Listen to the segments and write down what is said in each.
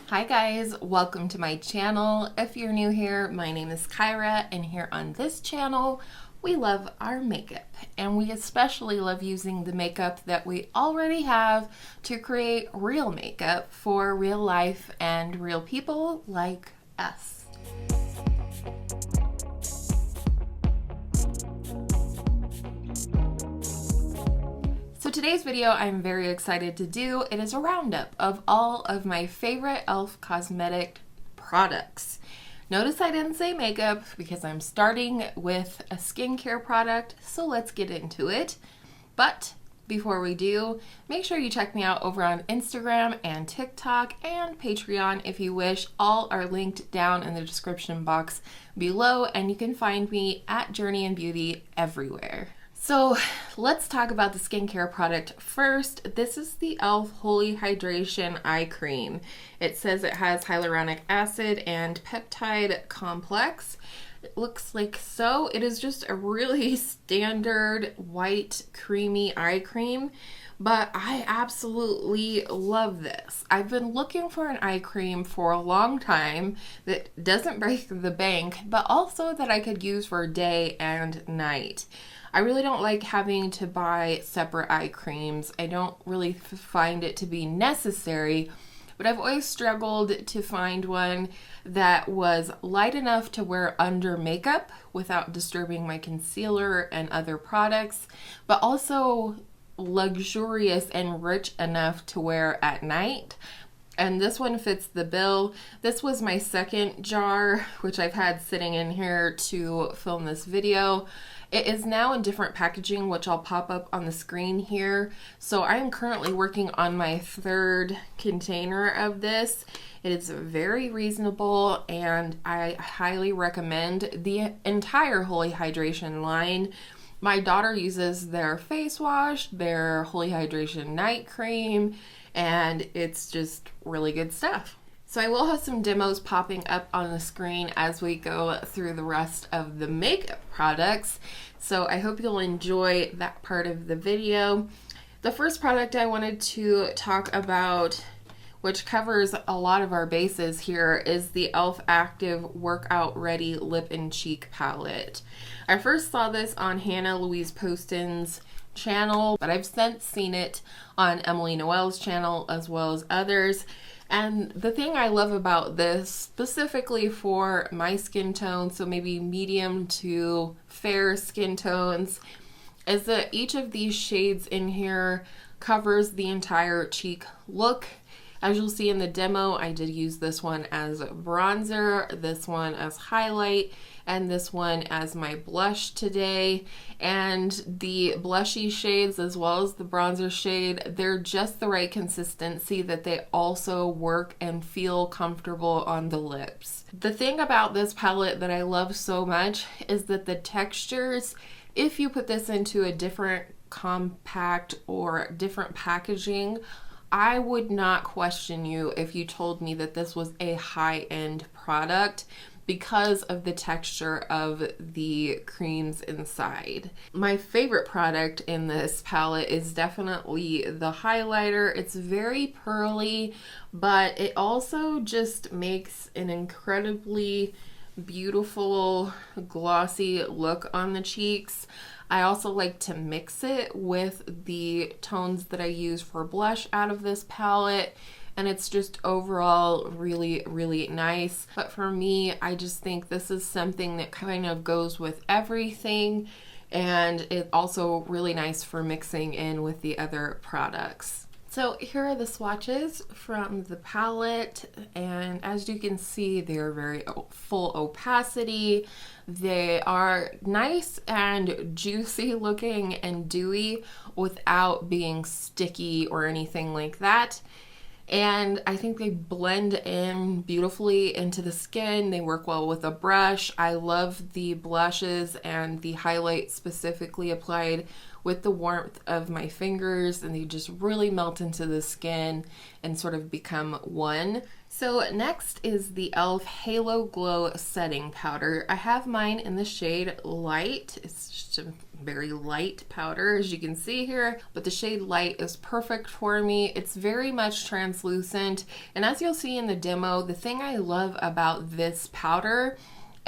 Hi guys, welcome to my channel. If you're new here, my name is Kyra, and here on this channel, we love our makeup, and we especially love using the makeup that we already have to create real makeup for real life and real people like us. So today's video I'm very excited to do. It is a roundup of all of my favorite e.l.f. cosmetic products. Notice I didn't say makeup because I'm starting with a skincare product, so let's get into it. But before we do, make sure you check me out over on Instagram and TikTok and Patreon if you wish. All are linked down in the description box below, and you can find me at JourneyInBeauty everywhere. So let's talk about the skincare product first. This is the e.l.f. Holy Hydration Eye Cream. It says it has hyaluronic acid and peptide complex. It looks like so. It is just a really standard white creamy eye cream, but I absolutely love this. I've been looking for an eye cream for a long time that doesn't break the bank, but also that I could use for day and night. I really don't like having to buy separate eye creams. I don't really find it to be necessary, but I've always struggled to find one that was light enough to wear under makeup without disturbing my concealer and other products, but also luxurious and rich enough to wear at night. And this one fits the bill. This was my second jar, which I've had sitting in here to film this video. It is now in different packaging, which I'll pop up on the screen here. So I am currently working on my third container of this. It is very reasonable, and I highly recommend the entire Holy Hydration line. My daughter uses their face wash, their Holy Hydration night cream, and it's just really good stuff. So I will have some demos popping up on the screen as we go through the rest of the makeup products. So I hope you'll enjoy that part of the video. The first product I wanted to talk about, which covers a lot of our bases here, is the e.l.f. Active Workout Ready Lip and Cheek Palette. I first saw this on Hannah Louise Poston's channel, but I've since seen it on Emily Noel's channel as well as others. And the thing I love about this, specifically for my skin tone, so maybe medium to fair skin tones, is that each of these shades in here covers the entire cheek look. As you'll see in the demo, I did use this one as bronzer, this one as highlight, and this one as my blush today. And the blushy shades as well as the bronzer shade, they're just the right consistency that they also work and feel comfortable on the lips. The thing about this palette that I love so much is that the textures, if you put this into a different compact or different packaging, I would not question you if you told me that this was a high-end product because of the texture of the creams inside. My favorite product in this palette is definitely the highlighter. It's very pearly, but it also just makes an incredibly beautiful glossy look on the cheeks. I also like to mix it with the tones that I use for blush out of this palette, and it's just overall really, really nice. But for me, I just think this is something that kind of goes with everything, and it's also really nice for mixing in with the other products. So here are the swatches from the palette, and as you can see, they're very full opacity. They are nice and juicy looking and dewy without being sticky or anything like that. And I think they blend in beautifully into the skin. They work well with a brush. I love the blushes and the highlight specifically applied with the warmth of my fingers, and they just really melt into the skin and sort of become one. So next is the e.l.f. Halo Glow Setting Powder. I have mine in the shade Light. It's just a very light powder, as you can see here, but the shade Light is perfect for me. It's very much translucent, and as you'll see in the demo, the thing I love about this powder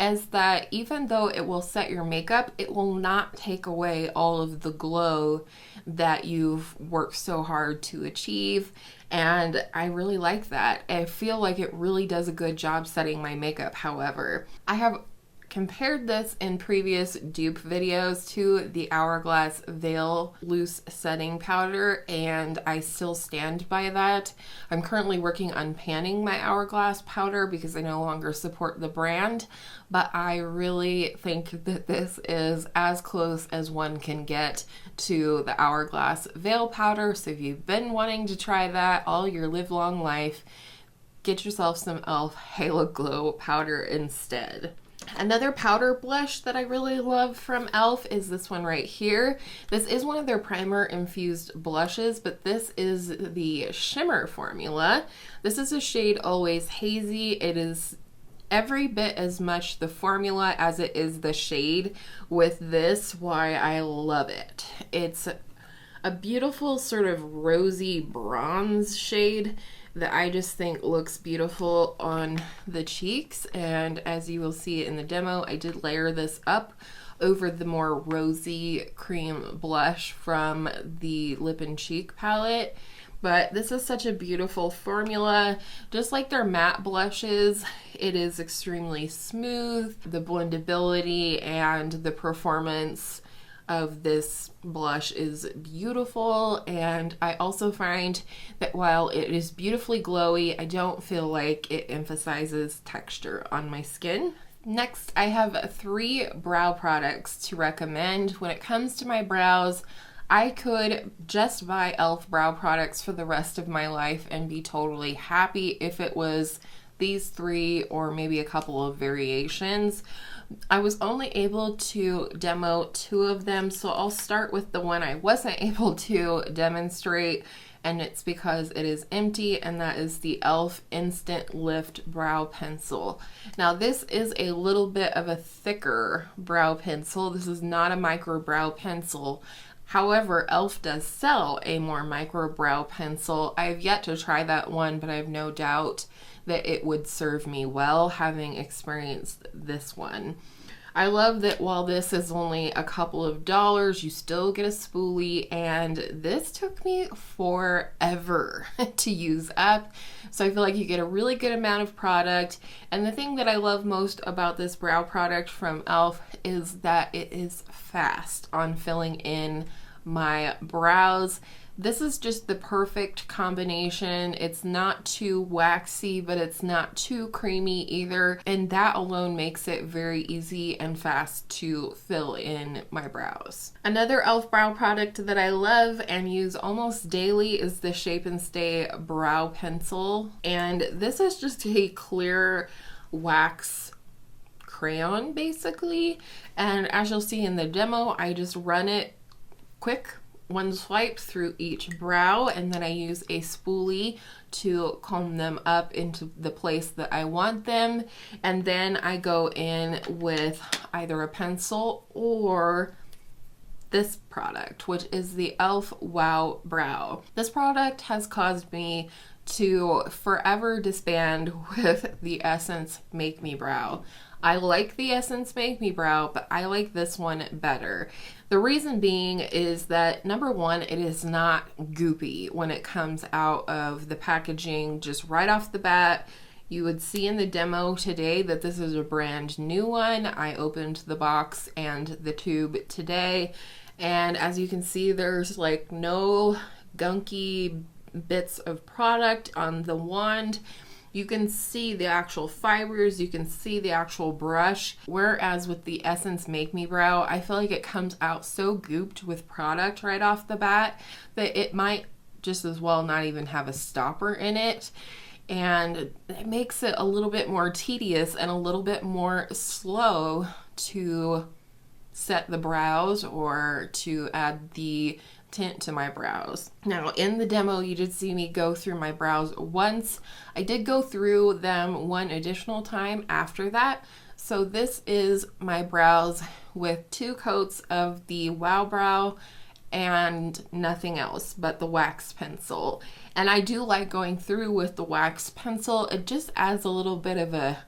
is that even though it will set your makeup, it will not take away all of the glow that you've worked so hard to achieve. And I really like that. I feel like it really does a good job setting my makeup. However, I have compared this in previous dupe videos to the Hourglass Veil Loose Setting Powder, and I still stand by that. I'm currently working on panning my Hourglass powder because I no longer support the brand, but I really think that this is as close as one can get to the Hourglass Veil powder. So if you've been wanting to try that all your live long life, get yourself some e.l.f. Halo Glow powder instead. Another powder blush that I really love from e.l.f. is this one right here. This is one of their primer infused blushes, but this is the Shimmer formula. This is a shade Always Hazy. It is every bit as much the formula as it is the shade with this, why I love it. It's a beautiful sort of rosy bronze shade that I just think looks beautiful on the cheeks, and as you will see in the demo, I did layer this up over the more rosy cream blush from the Lip and Cheek palette. But this is such a beautiful formula. Just like their matte blushes, it is extremely smooth. The blendability and the performance of this blush is beautiful, and I also find that while it is beautifully glowy, I don't feel like it emphasizes texture on my skin. Next, I have 3 brow products to recommend. When it comes to my brows, I could just buy e.l.f. brow products for the rest of my life and be totally happy if it was these 3 or maybe a couple of variations. I was only able to demo 2 of them, so I'll start with the one I wasn't able to demonstrate, and it's because it is empty, and that is the e.l.f. Instant Lift Brow Pencil. Now this is a little bit of a thicker brow pencil. This is not a micro brow pencil. However, e.l.f. does sell a more micro brow pencil. I have yet to try that one, but I have no doubt that it would serve me well, having experienced this one. I love that while this is only a couple of dollars, you still get a spoolie, and this took me forever to use up. So I feel like you get a really good amount of product, and the thing that I love most about this brow product from e.l.f. is that it is fast on filling in my brows. This is just the perfect combination. It's not too waxy, but it's not too creamy either. And that alone makes it very easy and fast to fill in my brows. Another e.l.f. brow product that I love and use almost daily is the Shape and Stay Brow Pencil. And this is just a clear wax crayon basically. And as you'll see in the demo, I just run it quick, one swipe through each brow, and then I use a spoolie to comb them up into the place that I want them. And then I go in with either a pencil or this product, which is the e.l.f. Wow Brow. This product has caused me to forever disband with the Essence Make Me Brow. I like the Essence Make Me Brow, but I like this one better. The reason being is that, number one, it is not goopy when it comes out of the packaging just right off the bat. You would see in the demo today that this is a brand new one. I opened the box and the tube today, and as you can see, there's like no gunky bits of product on the wand. You can see the actual fibers, you can see the actual brush, whereas with the Essence Make Me Brow, I feel like it comes out so gooped with product right off the bat that it might just as well not even have a stopper in it, and it makes it a little bit more tedious and a little bit more slow to set the brows or to add the tint to my brows. Now in the demo you did see me go through my brows once. I did go through them one additional time after that. So this is my brows with 2 coats of the Wow Brow and nothing else but the wax pencil. And I do like going through with the wax pencil. It just adds a little bit of a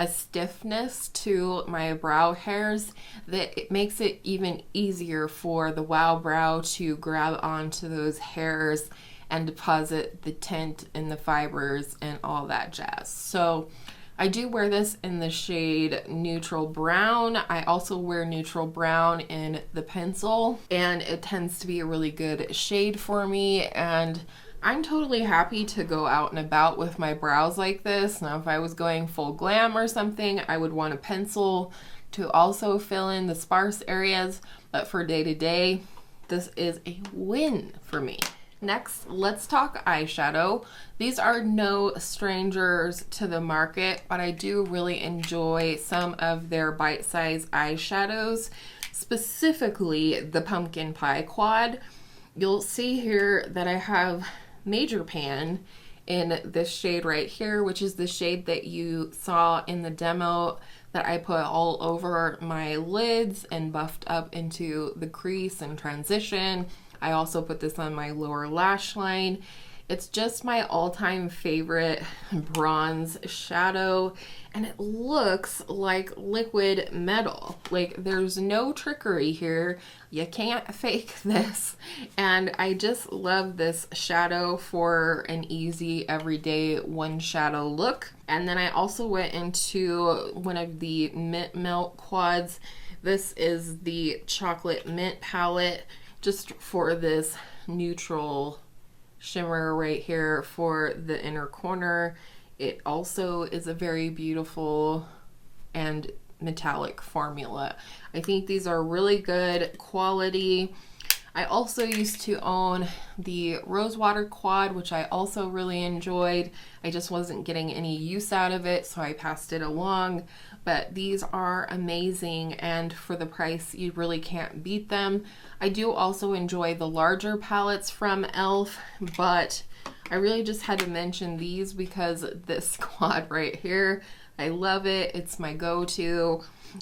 stiffness to my brow hairs that it makes it even easier for the Wow Brow to grab onto those hairs and deposit the tint and the fibers and all that jazz. So I do wear this in the shade Neutral Brown. I also wear Neutral Brown in the pencil, and it tends to be a really good shade for me, and I'm totally happy to go out and about with my brows like this. Now, if I was going full glam or something, I would want a pencil to also fill in the sparse areas, but for day to day, this is a win for me. Next, let's talk eyeshadow. These are no strangers to the market, but I do really enjoy some of their bite-sized eyeshadows, specifically the Pumpkin Pie Quad. You'll see here that I have Major Pan in this shade right here, which is the shade that you saw in the demo that I put all over my lids and buffed up into the crease and transition. I also put this on my lower lash line. It's just my all-time favorite bronze shadow, and it looks like liquid metal. Like, there's no trickery here. You can't fake this. And I just love this shadow for an easy everyday one shadow look. And then I also went into one of the Mint Melt quads. This is the Chocolate Mint palette, just for this neutral shimmer right here for the inner corner. It also is a very beautiful and metallic formula. I think these are really good quality. I also used to own the Rosewater Quad, which I also really enjoyed. I just wasn't getting any use out of it, so I passed it along. But these are amazing, and for the price, you really can't beat them. I do also enjoy the larger palettes from e.l.f, but I really just had to mention these because this quad right here, I love it. It's my go-to.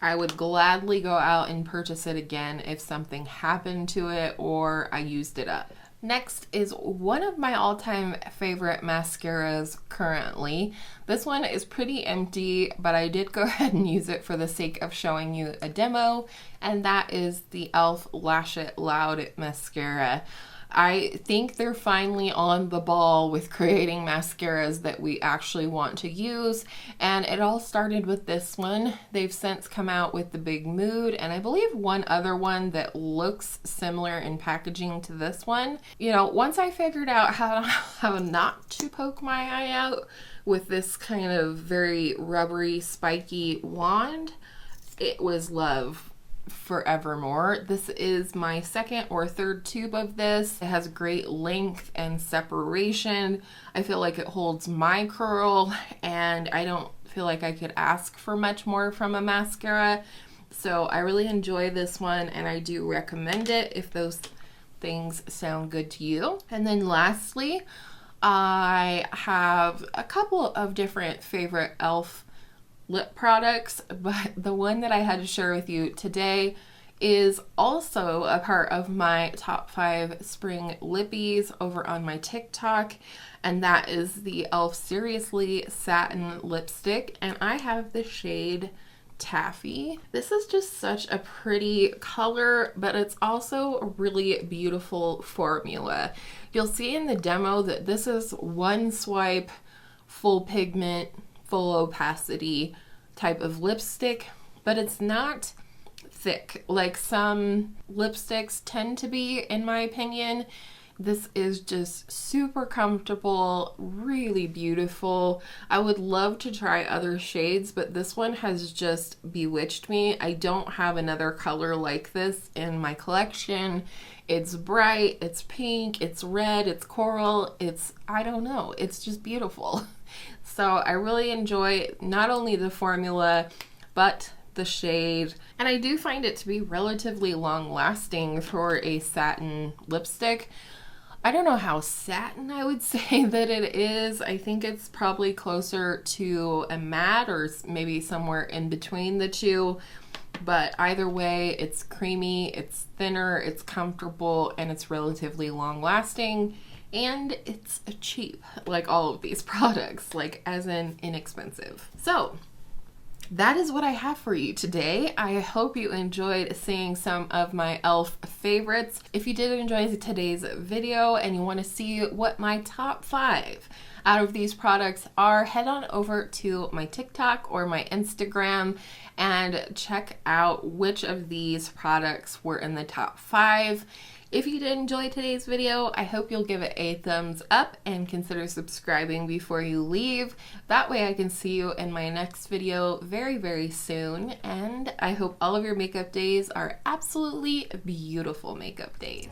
I would gladly go out and purchase it again if something happened to it or I used it up. Next is one of my all-time favorite mascaras currently. This one is pretty empty, but I did go ahead and use it for the sake of showing you a demo, and that is the e.l.f. Lash It Loud mascara. I think they're finally on the ball with creating mascaras that we actually want to use, and it all started with this one. They've since come out with the Big Mood, and I believe one other one that looks similar in packaging to this one. You know, once I figured out how not to poke my eye out with this kind of very rubbery, spiky wand, it was love forevermore. This is my second or third tube of this. It has great length and separation. I feel like it holds my curl, and I don't feel like I could ask for much more from a mascara. So I really enjoy this one, and I do recommend it if those things sound good to you. And then lastly, I have a couple of different favorite e.l.f. lip products, but the one that I had to share with you today is also a part of my top 5 spring lippies over on my TikTok, and that is the e.l.f. SRSLY Satin Lipstick, and I have the shade Taffy. This is just such a pretty color, but it's also a really beautiful formula. You'll see in the demo that this is one swipe, full pigment, full opacity type of lipstick, but it's not thick like some lipsticks tend to be, in my opinion. This is just super comfortable, really beautiful. I would love to try other shades, but this one has just bewitched me. I don't have another color like this in my collection. It's bright, it's pink, it's red, it's coral, I don't know, it's just beautiful. So I really enjoy not only the formula, but the shade, and I do find it to be relatively long lasting for a satin lipstick. I don't know how satin I would say that it is. I think it's probably closer to a matte or maybe somewhere in between the two. But either way, it's creamy, it's thinner, it's comfortable, and it's relatively long lasting. And it's cheap, like all of these products, like as in inexpensive. So that is what I have for you today. I hope you enjoyed seeing some of my e.l.f. favorites. If you did enjoy today's video and you want to see what my top 5 out of these products are, head on over to my TikTok or my Instagram and check out which of these products were in the top 5. If you did enjoy today's video, I hope you'll give it a thumbs up and consider subscribing before you leave. That way I can see you in my next video very, very soon. And I hope all of your makeup days are absolutely beautiful makeup days.